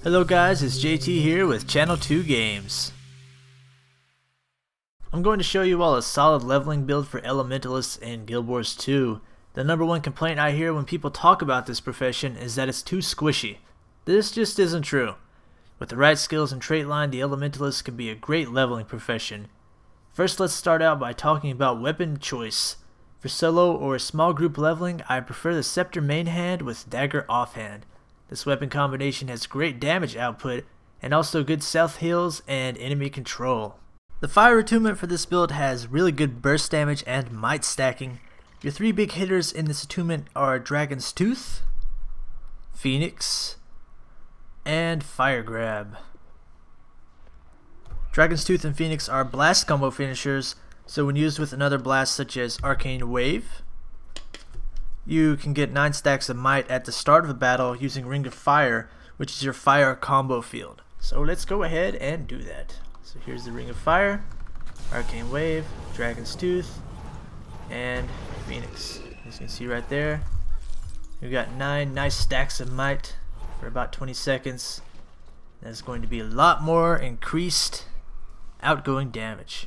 Hello guys, it's JT here with Channel 2 Games. I'm going to show you all a solid leveling build for Elementalists in Guild Wars 2. The number one complaint I hear when people talk about this profession is that it's too squishy. This just isn't true. With the right skills and trait line, the Elementalist can be a great leveling profession. First, let's start out by talking about weapon choice. For solo or small group leveling, I prefer the Scepter main hand with Dagger offhand. This weapon combination has great damage output and also good stealth heals and enemy control. The fire attunement for this build has really good burst damage and might stacking. Your three big hitters in this attunement are Dragon's Tooth, Phoenix, and Fire Grab. Dragon's Tooth and Phoenix are blast combo finishers, so when used with another blast such as Arcane Wave, you can get 9 stacks of might at the start of a battle using Ring of Fire, which is your fire combo field. So let's go ahead and do that. So here's the Ring of Fire, Arcane Wave, Dragon's Tooth, and Phoenix. As you can see right there, we've got 9 nice stacks of might for about 20 seconds. That's going to be a lot more increased outgoing damage.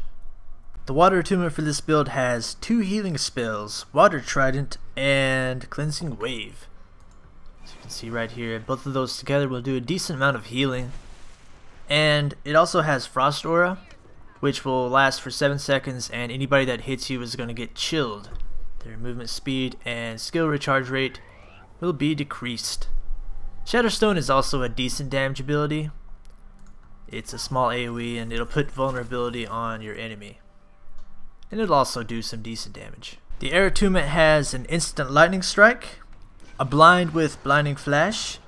The water attunement for this build has 2 healing spells, Water Trident and Cleansing Wave. As you can see right here, both of those together will do a decent amount of healing. And it also has Frost Aura, which will last for 7 seconds, and anybody that hits you is going to get chilled. Their movement speed and skill recharge rate will be decreased. Shatterstone is also a decent damage ability. It's a small AoE and it'll put vulnerability on your enemy. And it'll also do some decent damage. The Air Attunement has an instant lightning strike, a blind with blinding flash,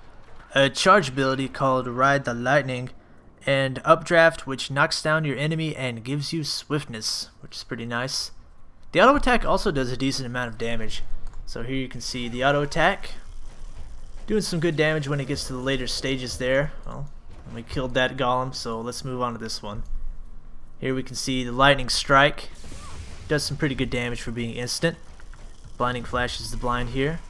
a charge ability called Ride the Lightning, and Updraft, which knocks down your enemy and gives you swiftness, which is pretty nice. The auto attack also does a decent amount of damage. So here you can see the auto attack doing some good damage when it gets to the later stages there. Well, we killed that golem, so let's move on to this one. Here we can see the lightning strike. Does some pretty good damage for being instant. Blinding flash is the blind here.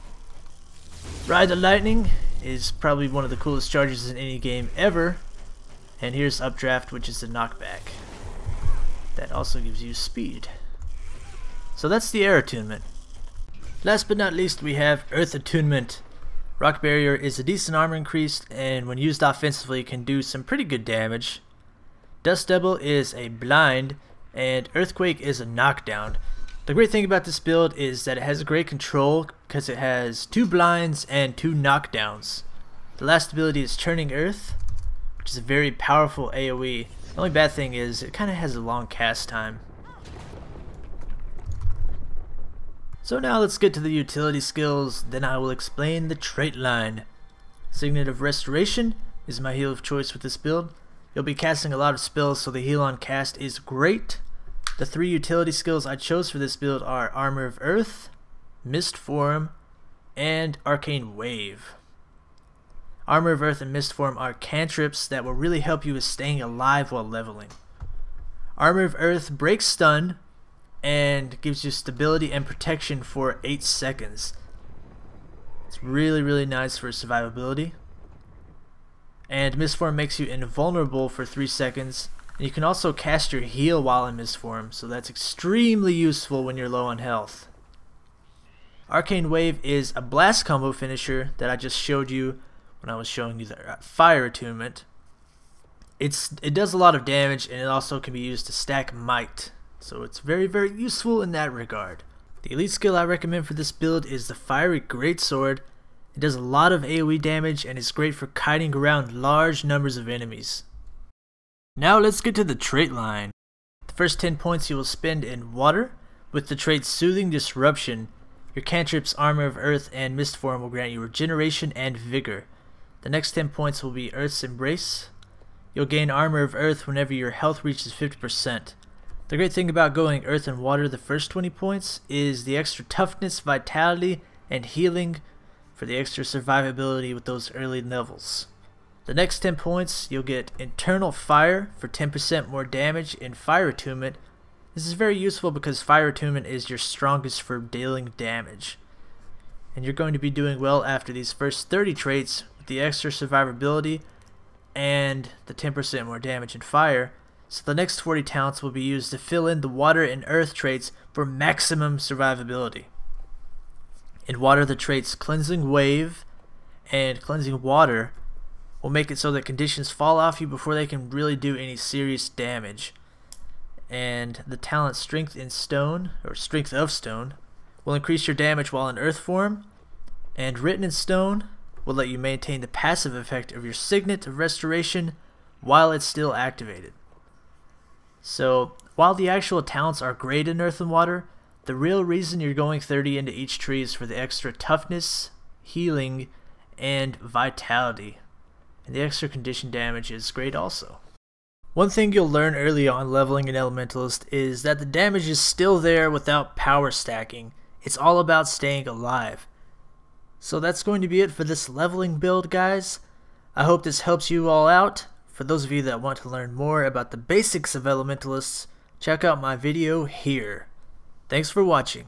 Ride the Lightning is probably one of the coolest charges in any game ever. And here's Updraft, which is the knockback. That also gives you speed. So that's the Air Attunement. Last but not least, we have Earth Attunement. Rock Barrier is a decent armor increase, and when used offensively can do some pretty good damage. Dust Devil is a blind, and Earthquake is a knockdown. The great thing about this build is that it has great control because it has 2 blinds and 2 knockdowns. The last ability is Turning Earth, which is a very powerful AoE. The only bad thing is it kind of has a long cast time. So now let's get to the utility skills, then I will explain the trait line. Signet of Restoration is my heal of choice with this build. You'll be casting a lot of spells, so the heal on cast is great. The 3 utility skills I chose for this build are Armor of Earth, Mist Form, and Arcane Wave. Armor of Earth and Mist Form are cantrips that will really help you with staying alive while leveling. Armor of Earth breaks stun and gives you stability and protection for 8 seconds. It's really nice for survivability. And Mist Form makes you invulnerable for 3 seconds. And you can also cast your heal while in Mist Form, so that's extremely useful when you're low on health. Arcane Wave is a blast combo finisher that I just showed you when I was showing you the fire attunement. It does a lot of damage, and it also can be used to stack might. So it's very useful in that regard. The elite skill I recommend for this build is the Fiery Greatsword. It does a lot of AoE damage and is great for kiting around large numbers of enemies. Now let's get to the trait line. The first 10 points you will spend in water. With the trait Soothing Disruption, your cantrips Armor of Earth and Mist Form will grant you regeneration and vigor. The next 10 points will be Earth's Embrace. You'll gain Armor of Earth whenever your health reaches 50%. The great thing about going Earth and Water the first 20 points is the extra toughness, vitality, and healing for the extra survivability with those early levels. The next 10 points, you'll get Internal Fire for 10% more damage in Fire Attunement. This is very useful because Fire Attunement is your strongest for dealing damage. And you're going to be doing well after these first 30 traits with the extra survivability and the 10% more damage in fire. So the next 40 talents will be used to fill in the water and earth traits for maximum survivability. In water, the traits Cleansing Wave and Cleansing Water will make it so that conditions fall off you before they can really do any serious damage. And the talent Strength in Stone, or Strength of Stone, will increase your damage while in earth form, and Written in Stone will let you maintain the passive effect of your Signet of Restoration while it's still activated. So while the actual talents are great in earth and water, the real reason you're going 30 into each tree is for the extra toughness, healing, and vitality. And the extra condition damage is great also. One thing you'll learn early on leveling an Elementalist is that the damage is still there without power stacking. It's all about staying alive. So that's going to be it for this leveling build, guys. I hope this helps you all out. For those of you that want to learn more about the basics of Elementalists, check out my video here. Thanks for watching.